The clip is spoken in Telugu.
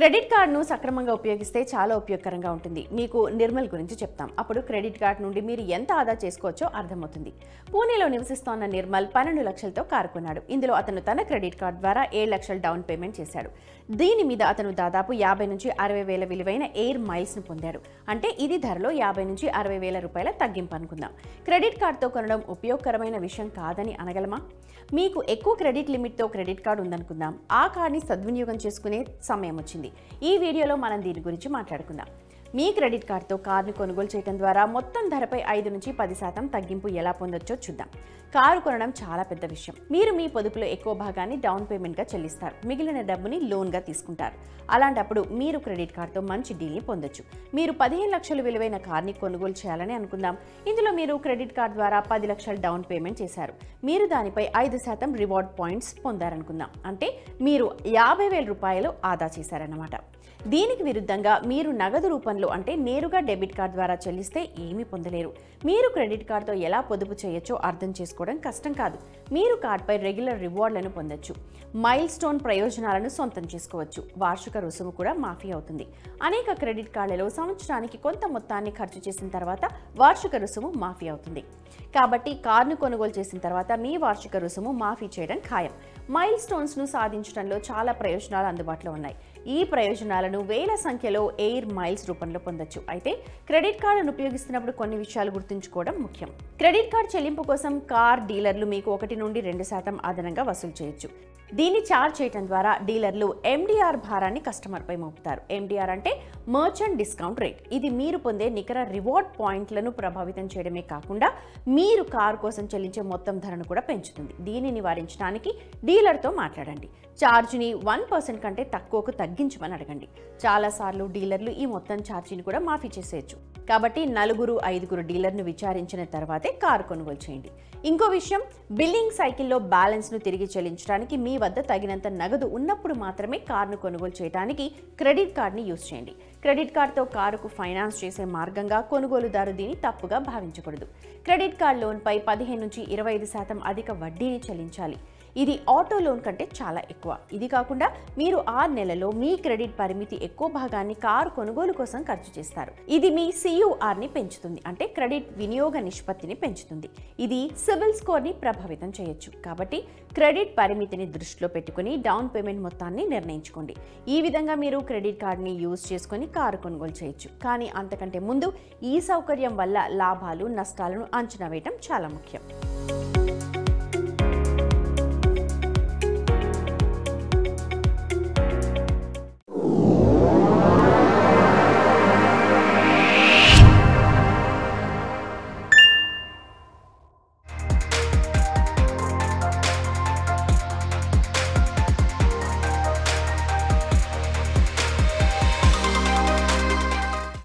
క్రెడిట్ కార్డును సక్రమంగా ఉపయోగిస్తే చాలా ఉపయోగకరంగా ఉంటుంది. మీకు నిర్మల్ గురించి చెప్తాం. అప్పుడు క్రెడిట్ కార్డు నుండి మీరు ఎంత ఆదా చేసుకోవచ్చో అర్థమవుతుంది. పూణేలో నివసిస్తోన్న నిర్మల్ 12 లక్షలతో కారు కొన్నాడు. ఇందులో అతను తన క్రెడిట్ కార్డు ద్వారా 7 లక్షలు డౌన్ పేమెంట్ చేశాడు. దీని మీద అతను దాదాపు 50 నుంచి 60 వేల విలువైన ఎయిర్ మైల్స్ ను పొందాడు. అంటే ఇది ధరలో 50 నుంచి 60 వేల రూపాయల తగ్గింపు అనుకుందాం. క్రెడిట్ కార్డుతో కొనడం ఉపయోగకరమైన విషయం కాదని అనగలమా? మీకు ఎక్కువ క్రెడిట్ లిమిట్తో క్రెడిట్ కార్డు ఉందనుకుందాం. ఆ కార్డుని సద్వినియోగం చేసుకునే సమయం వచ్చింది. ఈ వీడియోలో మనం దీని గురించి మాట్లాడుకుందాం. మీ క్రెడిట్ కార్డుతో కారును కొనుగోలు చేయడం ద్వారా మొత్తం ధరపై 5 నుంచి 10% తగ్గింపు ఎలా పొందొచ్చో చూద్దాం. కారు కొనడం చాలా పెద్ద విషయం. మీరు మీ పొదుపులో ఎక్కువ భాగాన్ని డౌన్ పేమెంట్గా చెల్లిస్తారు, మిగిలిన డబ్బుని లోన్గా తీసుకుంటారు. అలాంటప్పుడు మీరు క్రెడిట్ కార్డుతో మంచి డీల్ని పొందొచ్చు. మీరు 15 లక్షలు విలువైన కార్ని కొనుగోలు చేయాలని అనుకుందాం. ఇందులో మీరు క్రెడిట్ కార్డు ద్వారా 10 లక్షలు డౌన్ పేమెంట్ చేశారు. మీరు దానిపై 5% రివార్డ్ పాయింట్స్ పొందారనుకుందాం. అంటే మీరు 50,000 రూపాయలు ఆదా చేశారన్నమాట. దీనికి విరుద్ధంగా మీరు నగదు రూపంలో అంటే నేరుగా డెబిట్ కార్డు ద్వారా చెల్లిస్తే ఏమీ పొందలేరు. మీరు క్రెడిట్ కార్డుతో ఎలా పొదుపు చేయొచ్చో అర్థం చేసుకోవడం కష్టం కాదు. మీరు కార్డుపై రెగ్యులర్ రివార్డులను పొందొచ్చు, మైల్ స్టోన్ ప్రయోజనాలను సొంతం చేసుకోవచ్చు, వార్షిక రుసుము కూడా మాఫీ అవుతుంది. అనేక క్రెడిట్ కార్డులలో సంవత్సరానికి కొంత మొత్తాన్ని ఖర్చు చేసిన తర్వాత వార్షిక రుసుము మాఫీ అవుతుంది. కాబట్టి కార్డును కొనుగోలు చేసిన తర్వాత మీ వార్షిక రుసుము మాఫీ చేయడం ఖాయం. మైల్ స్టోన్స్ను సాధించడంలో చాలా ప్రయోజనాలు అందుబాటులో ఉన్నాయి. ఈ ప్రయోజనాలను వేల సంఖ్యలో ఎయిర్ మైల్స్ రూపంలో పొందొచ్చు. అయితే క్రెడిట్ కార్డును ఉపయోగిస్తున్నప్పుడు కొన్ని విషయాలు గుర్తుంచుకోవడం ముఖ్యం. క్రెడిట్ కార్డు చెల్లింపు కోసం కార్ డీలర్లు మీకు 1 నుండి 2% అదనంగా వసూలు చేయొచ్చు. దీన్ని ఛార్జ్ చేయడం ద్వారా డీలర్లు MDR భారాన్ని కస్టమర్పై మోపుతారు. MDR అంటే మర్చెంట్ డిస్కౌంట్ రేట్. ఇది మీరు పొందే నికర రివార్డ్ పాయింట్లను ప్రభావితం చేయడమే కాకుండా మీరు కారు కోసం చెల్లించే మొత్తం ధరను కూడా పెంచుతుంది. దీన్ని నివారించడానికి డీలర్తో మాట్లాడండి. ఛార్జ్ని 1% కంటే తక్కువకు తగ్గించమని అడగండి. చాలాసార్లు డీలర్లు ఈ మొత్తం ఛార్జీని కూడా మాఫీ చేసేయచ్చు. కాబట్టి 4-5 డీలర్ను విచారించిన తర్వాతే కారు కొనుగోలు చేయండి. ఇంకో విషయం, బిల్లింగ్ సైకిల్లో బ్యాలెన్స్ను తిరిగి చెల్లించడానికి మీ వద్ద తగినంత నగదు ఉన్నప్పుడు మాత్రమే కారును కొనుగోలు చేయడానికి క్రెడిట్ కార్డుని యూజ్ చేయండి. క్రెడిట్ కార్డుతో కారుకు ఫైనాన్స్ చేసే మార్గంగా కొనుగోలుదారు దీన్ని తప్పుగా భావించకూడదు. క్రెడిట్ కార్డు లోన్పై 15 నుంచి 25% అధిక వడ్డీని చెల్లించాలి. ఇది ఆటో లోన్ కంటే చాలా ఎక్కువ. ఇది కాకుండా మీరు 6 నెలల్లో మీ క్రెడిట్ పరిమితి ఎక్కువ భాగాన్ని కారు కొనుగోలు కోసం ఖర్చు చేస్తారు. ఇది మీ CURని పెంచుతుంది, అంటే క్రెడిట్ వినియోగ నిష్పత్తిని పెంచుతుంది. ఇది సిబిల్ స్కోర్ని ప్రభావితం చేయొచ్చు. కాబట్టి క్రెడిట్ పరిమితిని దృష్టిలో పెట్టుకుని డౌన్ పేమెంట్ మొత్తాన్ని నిర్ణయించుకోండి. ఈ విధంగా మీరు క్రెడిట్ కార్డుని యూజ్ చేసుకుని కారు కొనుగోలు చేయొచ్చు. కానీ అంతకంటే ముందు ఈ సౌకర్యం వల్ల లాభాలు నష్టాలను అంచనా వేయడం చాలా ముఖ్యం.